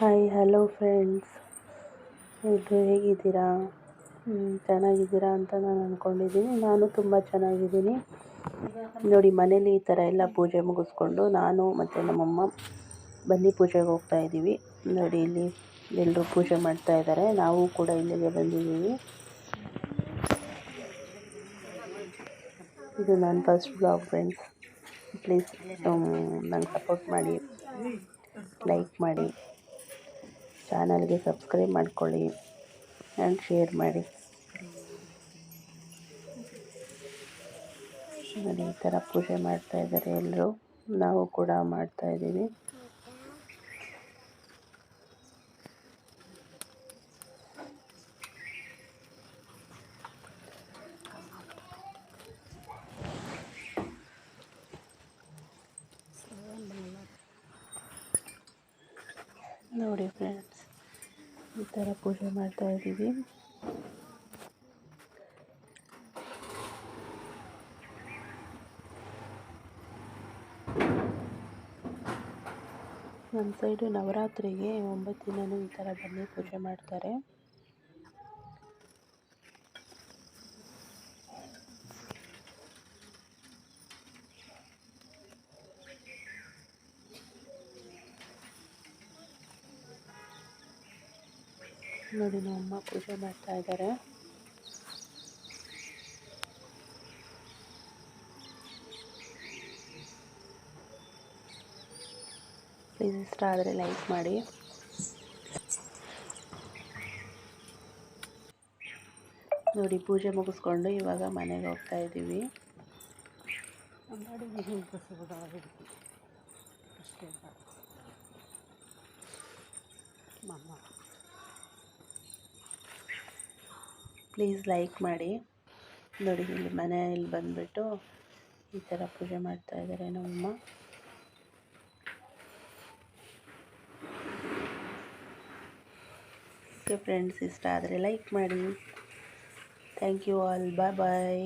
Hi hello friends, ಎಲ್ರು ಹೇಗಿದ್ದೀರಾ? ಚೆನ್ನಾಗಿದ್ದೀರಾ ಅಂತ ನಾನು ಅಂದ್ಕೊಂಡಿದ್ದೀನಿ. ನಾನು ತುಂಬ ಚೆನ್ನಾಗಿದ್ದೀನಿ. ನೋಡಿ, ಮನೇಲಿ ಈ ಥರ ಎಲ್ಲ ಪೂಜೆ ಮುಗಿಸ್ಕೊಂಡು ನಾನು ಮತ್ತು ನಮ್ಮಮ್ಮ ಬನ್ನಿ ಪೂಜೆಗೆ ಹೋಗ್ತಾ ಇದ್ದೀವಿ. ನೋಡಿ, ಇಲ್ಲಿ ಎಲ್ಲರೂ ಪೂಜೆ ಮಾಡ್ತಾ ಇದ್ದಾರೆ, ನಾವು ಕೂಡ ಇಲ್ಲಿಗೆ ಬಂದಿದ್ದೀವಿ. ಇದು ನನ್ನ ಫಸ್ಟ್ ಬ್ಲಾಗ್ ಫ್ರೆಂಡ್ಸ್. ಪ್ಲೀಸ್ ನಂಗೆ ಸಪೋರ್ಟ್ ಮಾಡಿ, ಲೈಕ್ ಮಾಡಿ, ಚಾನಲ್ಗೆ ಸಬ್ಸ್ಕ್ರೈಬ್ ಮಾಡ್ಕೊಳ್ಳಿ ಆ್ಯಂಡ್ ಶೇರ್ ಮಾಡಿ. ನೋಡಿ, ಈ ಥರ ಪೂಜೆ ಮಾಡ್ತಾ ಇದ್ದಾರೆ ಎಲ್ಲರೂ, ನಾವು ಕೂಡ ಮಾಡ್ತಾ ಇದ್ದೀವಿ. ನೋಡಿ ಫ್ರೆಂಡ್ಸ್, ಈ ಥರ ಪೂಜೆ ಮಾಡ್ತಾ ಇದ್ದೀವಿ. ನಮ್ಮ ಸೈಡು ನವರಾತ್ರಿಗೆ 9 ದಿನವೂ ಈ ಥರ ಬನ್ನಿ ಪೂಜೆ ಮಾಡ್ತಾರೆ. ನೋಡಿ, ನಮ್ಮಮ್ಮ ಪೂಜೆ ಮಾಡ್ತಾ ಇದ್ದಾರೆ. ಪ್ಲೀಸ್ ಇಷ್ಟ ಆದರೆ ಲೈಕ್ ಮಾಡಿ. ನೋಡಿ, ಪೂಜೆ ಮುಗಿಸ್ಕೊಂಡು ಇವಾಗ ಮನೆಗೆ ಹೋಗ್ತಾ ಇದ್ದೀವಿ. ಪ್ಲೀಸ್ ಲೈಕ್ ಮಾಡಿ. ನೋಡಿ, ಇಲ್ಲಿ ಮನೆಯಲ್ಲಿ ಬಂದುಬಿಟ್ಟು ಈ ಥರ ಪೂಜೆ ಮಾಡ್ತಾ ಇದ್ದಾರೆ ನಮ್ಮಮ್ಮ. ಓಕೆ ಫ್ರೆಂಡ್ಸ್, ಇಷ್ಟ ಆದರೆ ಲೈಕ್ ಮಾಡಿ. Thank you all, bye bye.